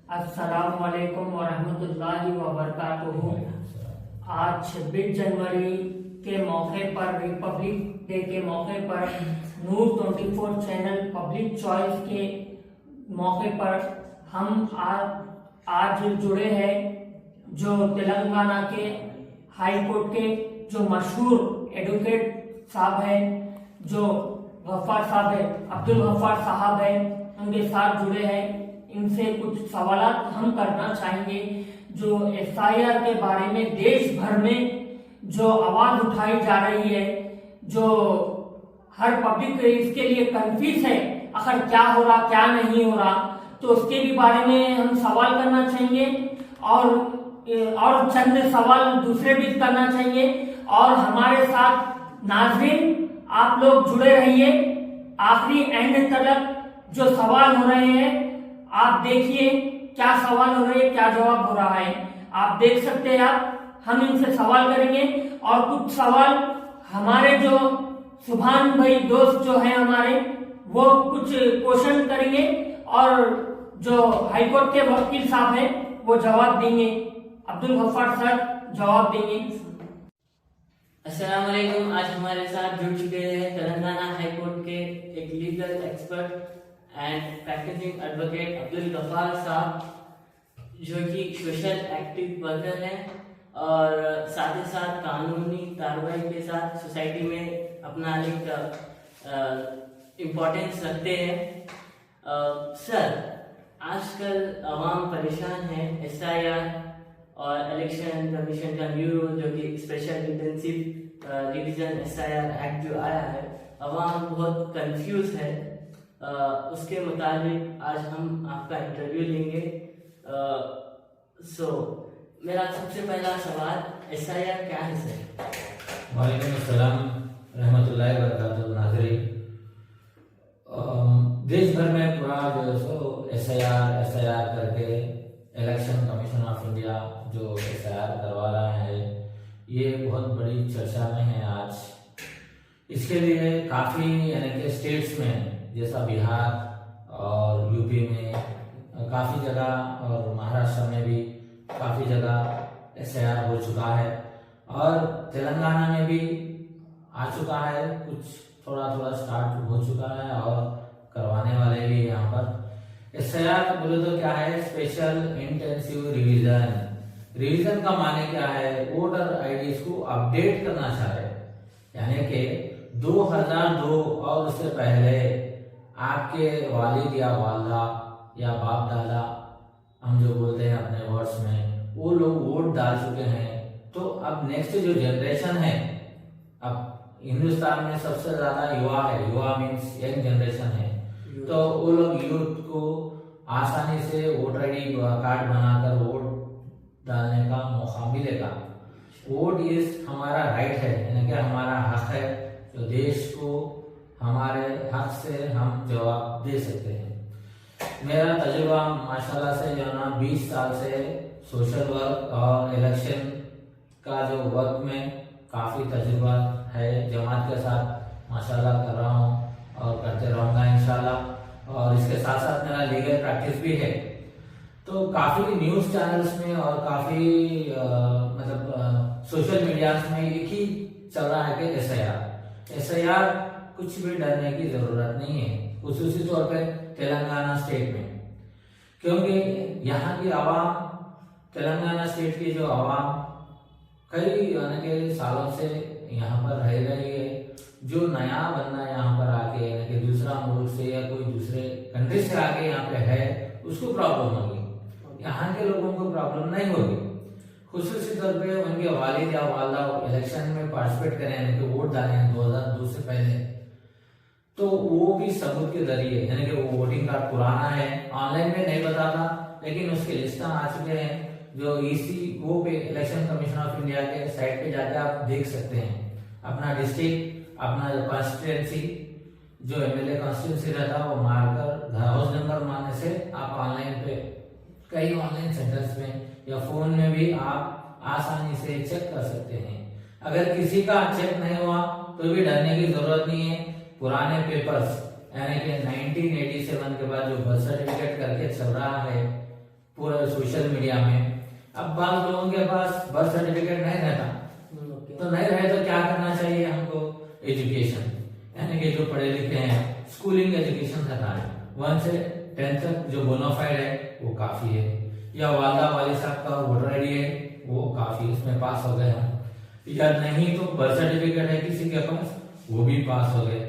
अस्सलामुअलैकुम वरहमतुल्लाहि वबरकातुहू। आज 26 जनवरी के मौके पर, रिपब्लिक डे के मौके पर, नूर 24 चैनल पब्लिक चॉइस के मौके पर हम आज जुड़े हैं जो तेलंगाना के हाई कोर्ट के जो मशहूर एडवोकेट साहब हैं, जो गफ्फार साहब है, अब्दुल गफ्फार साहब है, उनके साथ जुड़े हैं। इनसे कुछ सवालात हम करना चाहेंगे जो एफआईआर के बारे में देश भर में जो आवाज उठाई जा रही है, जो हर पब्लिक इसके लिए कंफ्यूज है, आखिर क्या हो रहा क्या नहीं हो रहा, तो उसके भी बारे में हम सवाल करना चाहेंगे और चंद सवाल दूसरे भी करना चाहिए। और हमारे साथ नाज़रीन आप लोग जुड़े रहिए आखिरी एंड तक। जो सवाल हो रहे हैं आप देखिए, क्या सवाल हो रहे हैं, क्या जवाब हो रहा है, आप देख सकते हैं। हम इनसे सवाल करेंगे और कुछ सवाल हमारे जो सुभान भाई दोस्त जो है हमारे, वो कुछ क्वेश्चन करेंगे और जो हाईकोर्ट के वकील साहब हैं वो जवाब देंगे। अब्दुल गफ्फार सर जवाब देंगे। अस्सलाम वालेकुम। आज हमारे साथ जुड़ चुके हैं तेलंगाना हाई कोर्ट के एक legal expert and practicing advocate Abdul Gaffar साहब, जो कि सोशल एक्टिव वर्कर हैं और साथ ही साथ कानूनी कार्रवाई के साथ सोसाइटी में अपना एक इम्पोर्टेंस रखते हैं। सर, आजकल आवाम परेशान है एसआईआर और इलेक्शन कमीशन का ब्यूरो, जो कि special intensive revision SIR act जो आया है, आवाम बहुत कंफ्यूज है। उसके मुताबिक आज हम आपका इंटरव्यू लेंगे। मेरा सबसे पहला सवाल, एसआईआर क्या है सर? वालेकुम अस्सलाम रहमतुल्लाहि व बरकातुहू। नाज़रीन, देश भर में पूरा जो सो एसआईआर करके इलेक्शन कमीशन ऑफ इंडिया जो एसआईआर करवा रहा है, ये बहुत बड़ी चर्चा में है आज। इसके लिए काफ़ी यानी कि स्टेट्स में जैसा बिहार और यूपी में काफ़ी जगह और महाराष्ट्र में भी काफ़ी जगह एसआईआर हो चुका है और तेलंगाना में भी आ चुका है, कुछ थोड़ा थोड़ा स्टार्ट हो चुका है और करवाने वाले भी यहाँ पर। एसआईआर बोले तो क्या है? स्पेशल इंटेंसिव रिवीजन का माने क्या है? वोटर आईडी को अपडेट करना चाह रहे, यानी कि 2002 और उससे पहले आपके वालिद या वालदा या बाप दादा, हम जो बोलते हैं अपने वर्ड्स में, वो लोग वोट डाल चुके हैं। तो अब नेक्स्ट जो जनरेशन है, अब हिंदुस्तान में सबसे ज्यादा युवा है, युवा मीन्स यंग जनरेशन है, तो वो लोग यूथ को आसानी से वोटर आईडी कार्ड बनाकर वोट डालने का मौका मिलेगा। वोट इज हमारा राइट है, यानी कि हमारा हक है, जो देश को हमारे हक से हम जवाब दे सकते हैं। मेरा तजुर्बा माशाल्लाह से जो ना 20 साल से सोशल वर्क और इलेक्शन का जो वर्क में काफ़ी तजुर्बा है, जमात के साथ माशाल्लाह कर रहा हूँ और करते रहूँगा इंशाल्लाह। और इसके साथ साथ मेरा लीगल प्रैक्टिस भी है। तो काफ़ी न्यूज़ चैनल्स में और काफ़ी सोशल मीडिया में एक ही चल रहा है कि एसआईआर कुछ भी डरने की जरूरत नहीं है, खुसूसी तौर पे तेलंगाना स्टेट में, क्योंकि यहाँ की आवाम, तेलंगाना स्टेट की जो आवाम कई यानी कि सालों से यहाँ पर रह रही है। जो नया बंदा यहाँ पर आके यानी कि दूसरा मुल्क से या कोई दूसरे कंट्री से आके यहाँ पे है, उसको प्रॉब्लम होगी, यहाँ के लोगों को प्रॉब्लम नहीं होगी। खुसूसी तौर पे उनके वालिद या वालदा इलेक्शन में पार्टिसिपेट करें, यानी कि वोट डालें 2002 से पहले, तो वो भी सबूत के जरिए, यानी कि वो वोटिंग कार्ड पुराना है, ऑनलाइन में नहीं बताता, लेकिन उसके लिस्ट आ चुके हैं जो वो पे इलेक्शन कमीशन ऑफ इंडिया के साइट पे जाकर आप देख सकते हैं। अपना डिस्ट्रिक्ट, अपना कॉन्स्टिट्यूएंसी, जो एमएलए कॉन्स्टिट्यूएंसी रहता है वो मारकर हाउस नंबर मारने से आप ऑनलाइन पे कई ऑनलाइन सेंटर्स में या फोन में भी आप आसानी से चेक कर सकते हैं। अगर किसी का चेक नहीं हुआ तो भी डरने की जरूरत नहीं है। पुराने पेपर्स यानी कि 1987 के बाद जो बर्थ सर्टिफिकेट करके चल रहा है, पूरे सोशल मीडिया में। अब बात लोगों के पास बर्थ सर्टिफिकेट नहीं रहता, तो नहीं रहे तो क्या करना चाहिए हमको? एजुकेशन, यानी कि जो पढ़े लिखे हैं स्कूलिंग एजुकेशन करना है, 1 से 10 तक जो बोनाफाइड है वो काफी है, या वालदा वाले साहब का वोटर आईडी है वो काफी, उसमें पास हो गए हम, या नहीं तो बर्थ सर्टिफिकेट है किसी के पास वो भी पास हो गए,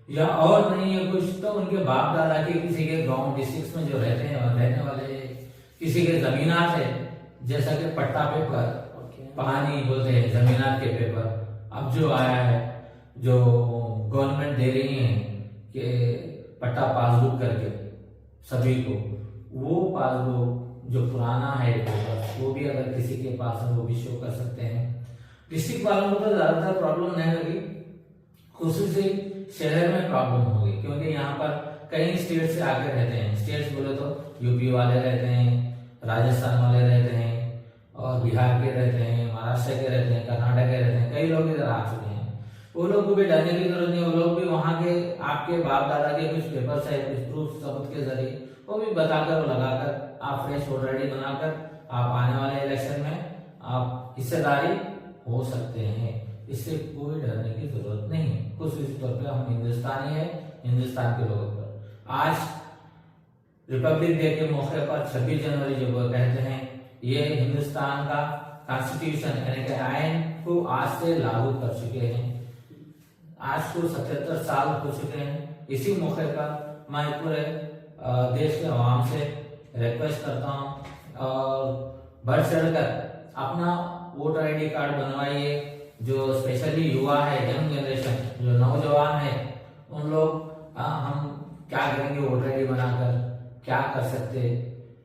या और नहीं है कुछ तो उनके बाप दादा के किसी के गांव डिस्ट्रिक्ट में जो रहते हैं रहने वाले किसी के जमीनात है, जैसा कि पट्टा पेपर, पानी बोलते हैं जमीनात के पेपर, अब जो आया है जो गवर्नमेंट दे रही है कि पट्टा पासबुक करके सभी को, वो पासबुक जो पुराना है पेपर वो भी अगर किसी के पास है वो भी शो कर सकते हैं। डिस्ट्रिक्ट वालों को तो ज्यादातर प्रॉब्लम नहीं लगी, खुसूसी शहर में प्रॉब्लम होगी, क्योंकि यहाँ पर कई स्टेट से आके रहते हैं। स्टेट्स बोले तो यूपी वाले रहते हैं, राजस्थान वाले रहते हैं, और बिहार के रहते हैं, महाराष्ट्र के रहते हैं, कर्नाटक के रहते हैं, कई लोग इधर आ चुके हैं। वो लोग को भी डरने की जरूरत नहीं, वो लोग भी वहाँ के आपके बाप दादा के कुछ पेपर्स है, कुछ प्रूफ सबूत के जरिए वो भी बताकर वो लगाकर आप फ्रेश वोटर आईडी बनाकर आप आने वाले इलेक्शन में आप हिस्सेदारी हो सकते हैं। इससे कोई डरने की जरूरत नहीं है। कुछ इस तौर पे हम हिंदुस्तानी है, हिंदुस्तान के लोगों पर आज रिपब्लिक डे के मौके पर 26 जनवरी जो वो कहते हैं, ये हिंदुस्तान का कॉन्स्टिट्यूशन यानी कि आयन को आज से लागू कर चुके हैं। आज को 77 साल हो चुके हैं। इसी मौके पर मैं पूरे देश के आवाम से रिक्वेस्ट करता हूँ और बढ़ चढ़कर अपना वोटर आईडी कार्ड बनवाइए। जो स्पेशली युवा है, यंग जनरेशन, जो नौजवान है, उन लोग हम क्या करेंगे वोटर आईडी बनाकर, क्या कर सकते,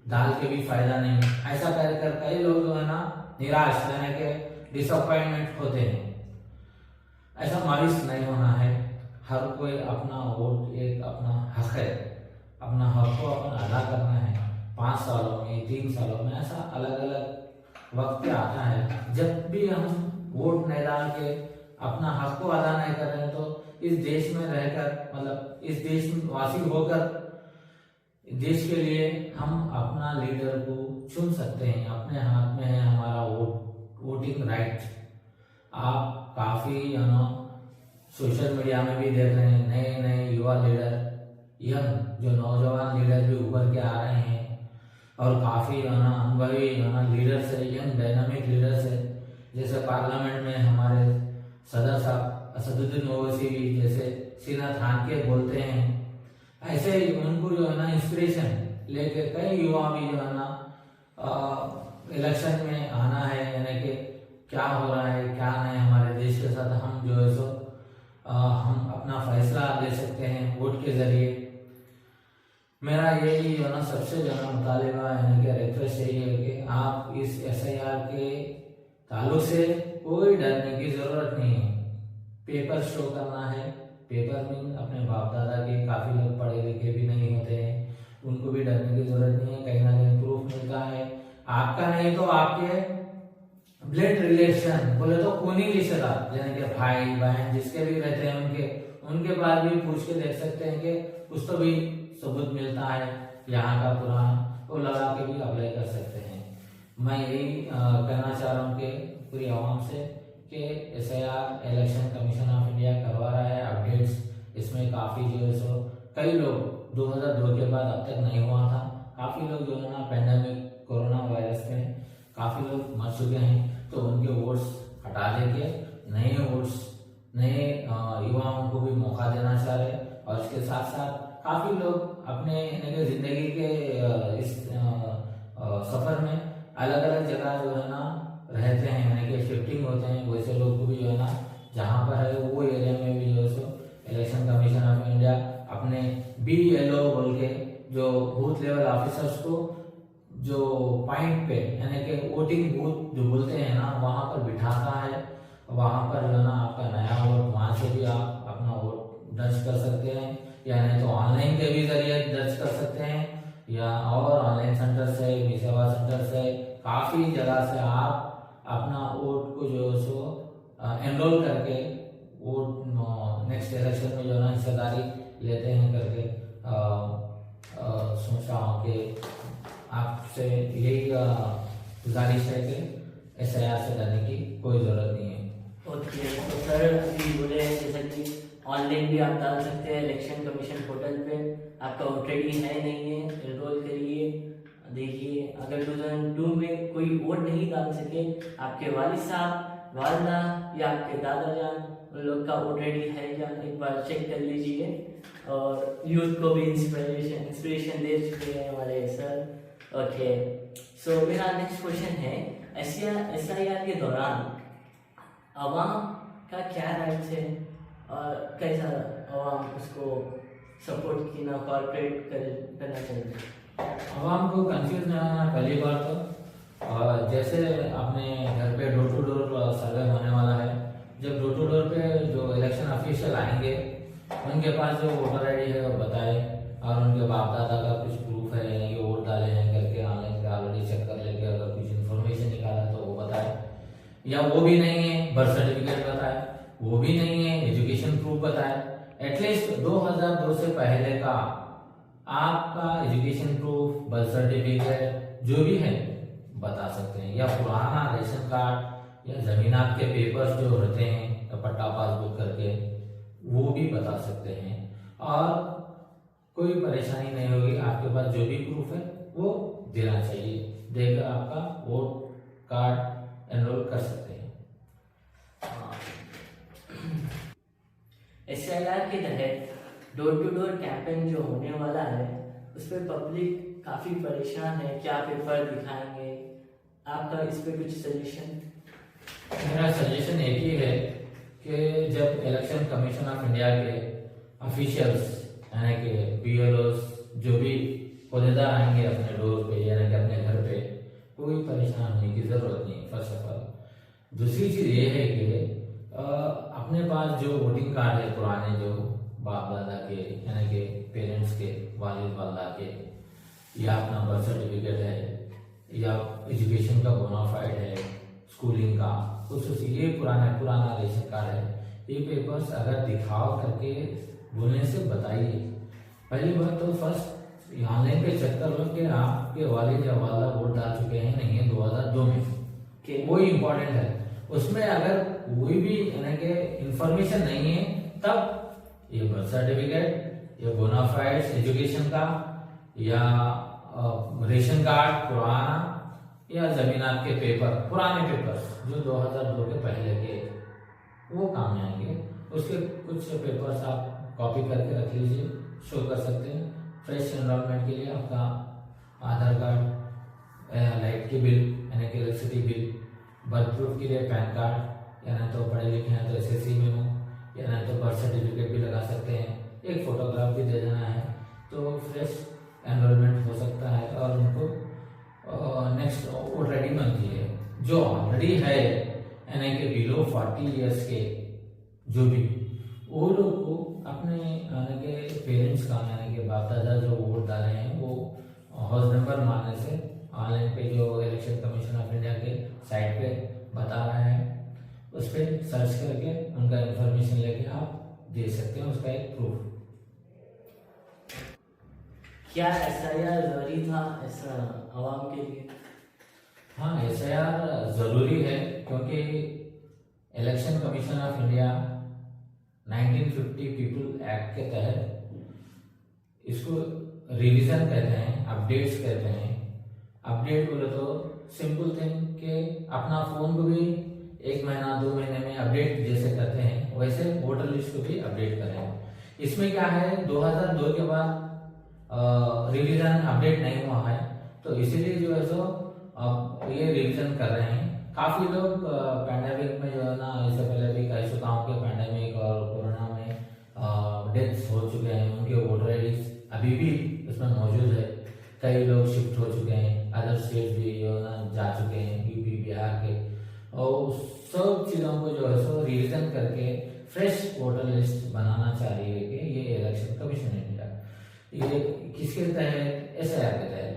डाल के भी फायदा नहीं। ऐसा कर कई लोग जो है ना निराश यानी कि डिसअपॉइंटमेंट होते हैं। ऐसा मायूस नहीं होना है। हर कोई अपना वोट एक अपना हक है, अपना हक को अपन अदा करना है। 5 सालों में, 3 सालों में, ऐसा अलग अलग वक्त आता है। जब भी हम वोट नहीं डाल के अपना हक को अदा नहीं कर रहे हैं तो इस देश में रहकर, मतलब इस देश में वासी होकर देश के लिए हम अपना लीडर को चुन सकते हैं। अपने हाथ में है हमारा वोटिंग राइट। आप काफी सोशल मीडिया में भी देख रहे हैं नए नए युवा लीडर, यंग जो नौजवान लीडर भी उभर के आ रहे हैं और काफी अनुभवी लीडर्स है, यंग डायनामिक लीडर्स है। जैसे पार्लियामेंट में हमारे सदर साहब असदुद्दीन ओवैसी भी जैसे सीना थान के बोलते हैं, ऐसे ही उनको जो है ना इंस्पिरेशन लेके कई युवा भी जो है ना इलेक्शन में आना है, यानी कि क्या हो रहा है क्या नहीं हमारे देश के साथ, हम जो है सो हम अपना फैसला ले सकते हैं वोट के जरिए। मेरा यही जो ना सबसे ज़्यादा मुतालिबा यानी कि रिक्वेस्ट यही है कि आप इस SIR के ताल्लुक से कोई डरने की जरूरत नहीं है। पेपर शो करना है, पेपर में अपने बाप दादा के काफी लोग पढ़े लिखे भी नहीं होते हैं, उनको भी डरने की जरूरत नहीं है। कहीं ना कहीं प्रूफ मिलता है, आपका नहीं तो आपके ब्लड रिलेशन बोले तो खूनी रिश्तेदार यानी कि भाई बहन जिसके भी रहते हैं उनके पास भी पूछ के देख सकते हैं कि कुछ तो भी सबूत मिलता है यहाँ का पुराना, वो लगा के भी अप्लाई कर सकते हैं। मैं यही कहना चाह रहा हूँ कि पूरी आवाम से कि SIR election commission of India करवा रहा है अपडेट्स। इसमें काफ़ी जो है सो कई लोग 2002 के बाद अब तक नहीं हुआ था, काफ़ी लोग जो है ना पेंडेमिक कोरोना वायरस में काफ़ी लोग मर चुके हैं, तो उनके वोट्स हटा देके नए वोट्स नए युवाओं को भी मौका देना चाह रहे। और इसके साथ साथ काफ़ी लोग अपने ज़िंदगी के इस सफ़र में अलग अलग जगह जो है ना रहते हैं, यानी कि शिफ्टिंग होते हैं, वैसे लोग को भी जो है ना जहाँ पर है वो एरिया में भी जो है सो इलेक्शन कमीशन ऑफ इंडिया अपने BLO बोल के जो बूथ लेवल ऑफिसर्स को जो पॉइंट पे यानी कि वोटिंग बूथ जो बोलते हैं ना वहाँ पर बिठाता है। वहाँ पर जो है ना आपका नया वोट वहाँ से भी आप अपना वोट दर्ज कर सकते हैं, या नहीं तो ऑनलाइन के भी जरिए दर्ज कर सकते हैं, या और ऑनलाइन सेंटर से, मी सेवा सेंटर से, काफ़ी जगह से आप अपना वोट को जो सो एनरोल करके वोट नेक्स्ट इलेक्शन में जो ना हिस्सेदारी लेते हैं करके सोच रहा हूँ कि आप आपसे यही गुजारिश है कि SIR से डरने की कोई ज़रूरत नहीं है। ओके, तो सर अभी बोले जैसा कि ऑनलाइन भी आप डाल सकते हैं इलेक्शन कमीशन पोर्टल पे, आपका वोटर आई डी है नहीं है, एनरोल करिए। देखिए अगर 2002 में कोई वोट नहीं डाल सके, आपके वालिद साहब, वालदा या आपके दादा जान, उन लोग का वोटर आई डी है या एक बार चेक कर लीजिए। और यूथ को भी इंस्पिरेशन दे चुके हैं हमारे सर। ओके, सो मेरा नेक्स्ट क्वेश्चन है, SIR के दौरान अवाम का क्या राइट्स है और कैसा अवाम उसको सपोर्ट की ना कॉर्पोरेट करना चाहिए? आवाम को कंफ्यूज नहीं होना पहली बार तो, जैसे अपने घर पे डोर टू डोर सर्वे होने वाला है, जब डोर टू डोर पे जो इलेक्शन ऑफिशियल आएंगे उनके पास जो वोटर आई डी है वो बताए, और उनके बाप दादा का कुछ प्रूफ है यानी कि वोट डाले हैं करके ऑनलाइन पे ऑलरेडी चेक कर लेके अगर कुछ इन्फॉर्मेशन निकाला तो वो बताए, या वो भी नहीं है बर्थ सर्टिफिकेट बताए, वो भी नहीं है एजुकेशन प्रूफ बताए, एटलीस्ट 2002 से पहले का आपका एजुकेशन प्रूफ, बर्थ सर्टिफिकेट जो भी है बता सकते हैं, या पुराना रेशन कार्ड या जमीनात के पेपर्स जो होते हैं पट्टा पासबुक करके वो भी बता सकते हैं, और कोई परेशानी नहीं होगी। आपके पास जो भी प्रूफ है वो देना चाहिए, देकर आपका वोट कार्ड एनरोल कर सकते हैं। SIR के तहत डोर टू डोर कैंपेन जो होने वाला है उस पर पब्लिक काफी परेशान है, क्या पेपर दिखाएंगे, आपका इस पे कुछ सजेशन? मेरा सजेशन एक ही है कि जब इलेक्शन कमीशन ऑफ इंडिया के ऑफिशियल्स यानी कि BLOs जो भी पौधेदार आएंगे अपने डोर पे यानी कि अपने घर पे, कोई परेशान होने की जरूरत नहीं फर्स्ट ऑफ ऑल। दूसरी चीज ये है कि अपने पास जो वोटिंग कार्ड है पुराने जो बाप दादा के यानी कि पेरेंट्स के, वालिद वालदा के, या अपना बर्थ सर्टिफिकेट है या एजुकेशन का बोनाफाइड है, स्कूलिंग का कुछ ये पुराना रेशन कार्ड है, ये पेपर्स अगर दिखाओ करके बोलने से बताइए। पहली बात तो फर्स्ट ऑनलाइन पे चेक कर लो कि आपके वालिद या वालदा वोट डाल चुके हैं नहीं है 2002 में, वो इम्पोर्टेंट है। उसमें अगर कोई भी यानी कि इंफॉर्मेशन नहीं है तब ये बर्थ सर्टिफिकेट या बोनाफाइड एजुकेशन का या रेशन कार्ड पुराना या जमीनात के पेपर, पुराने पेपर जो 2002 के पहले के, वो काम में आएंगे। उसके कुछ पेपर्स आप कॉपी करके रख लीजिए, शो कर सकते हैं। फ्रेश एनरोलमेंट के लिए आपका आधार कार्ड, लाइट की बिल यानी कि इलेक्ट्रिसिटी बिल, बर्थ प्रूफ के लिए पैन कार्ड, या नहीं तो पढ़े लिखे हैं तो SSC मेमो, या नहीं तो बर्थ सर्टिफिकेट भी लगा सकते हैं, एक फोटोग्राफ भी दे देना है तो फ्रेश एनरोलमेंट हो सकता है। और उनको नेक्स्ट वोटर आई डी बनती है जो ऑलरेडी है यानी कि बिलो 40 ईयर्स के जो भी, वो लोग को अपने यानी कि पेरेंट्स का यानी कि बाप दादा जो वोट डाले हैं वो हाउस नंबर मारने से ऑनलाइन पे जो इलेक्शन कमीशन ऑफ इंडिया के साइट पे बता रहा है उस पर सर्च करके उनका इंफॉर्मेशन लेके आप दे सकते हैं, उसका एक प्रूफ। क्या SIR जरूरी था ऐसा आवाम के लिए? हाँ, SIR जरूरी है क्योंकि election commission of India 1950 people act के तहत इसको रिवीजन कहते हैं, अपडेट्स कहते हैं। अपडेट बोले तो सिंपल थिंग कि अपना फोन को भी 1 महीना 2 महीने में अपडेट जैसे करते हैं वैसे वोटर लिस्ट को भी अपडेट करें। इसमें क्या है 2002 के बाद रिवीजन अपडेट नहीं हुआ है तो इसीलिए जो है सो अब ये रिवीजन कर रहे हैं। काफी लोग पैंडेमिक में जो है ना, इससे पहले भी कह चुका हूँ कि पैंडेमिक और कोरोना में डेथ्स हो चुके हैं, उनके वोटर आई अभी भी उसमें मौजूद है। कई लोग शिफ्ट हो चुके हैं, अदर स्टेट भी जो है ना जा चुके हैं, यूपी बिहार के, और सब चीज़ों को जो है सो रिवीजन करके फ्रेश वोटर लिस्ट बनाना चाहिए कि ये इलेक्शन कमीशन इंडिया ये किसके तहत, SIR के तहत।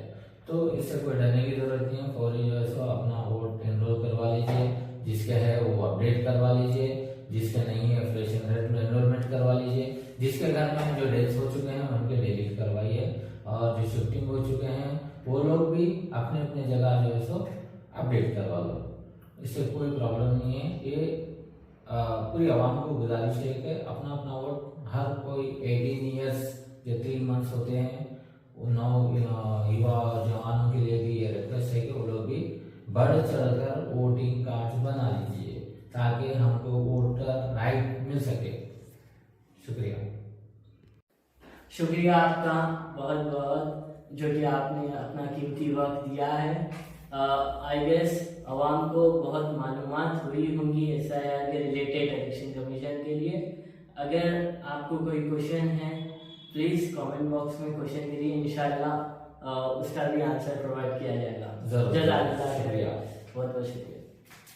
तो इससे कोई डरने की जरूरत नहीं है, फौरी जो है सो अपना वोट एनरोल करवा लीजिए, जिसके है वो अपडेट करवा लीजिए, जिसके नहीं है फ्रेश एनरोलमेंट करवा लीजिए, जिसके घर में जो डेथ हो चुके हैं उनके डिलीट करवाइए, और जो शिफ्टिंग हो चुके हैं वो लोग भी अपने अपने जगह जो है सो अपडेट करवा लो, इससे कोई प्रॉब्लम नहीं है। ये पूरी आवाम को गुजारिश है कि अपना अपना वोट, हर कोई 18 ईयर्स जो 3 मंथ्स होते हैं युवा और जवानों के लिए भी ये रिक्वेस्ट है कि वो लोग भी बढ़ चढ़कर वोटिंग कार्ड बना लीजिए ताकि हमको वोटर राइट मिल सके। शुक्रिया। शुक्रिया आपका बहुत बहुत, जो कि आपने अपना कीमती वक्त दिया है। आई गेस आवाम को बहुत मालूमात हुई होंगी SIR के रिलेटेड इलेक्शन कमीशन के लिए। अगर आपको कोई क्वेश्चन है प्लीज़ कमेंट बॉक्स में क्वेश्चन करिए, इंशाल्लाह उसका भी आंसर प्रोवाइड किया जाएगा। जरूर। जज़ाकल्लाह, शुक्रिया। बहुत बहुत शुक्रिया।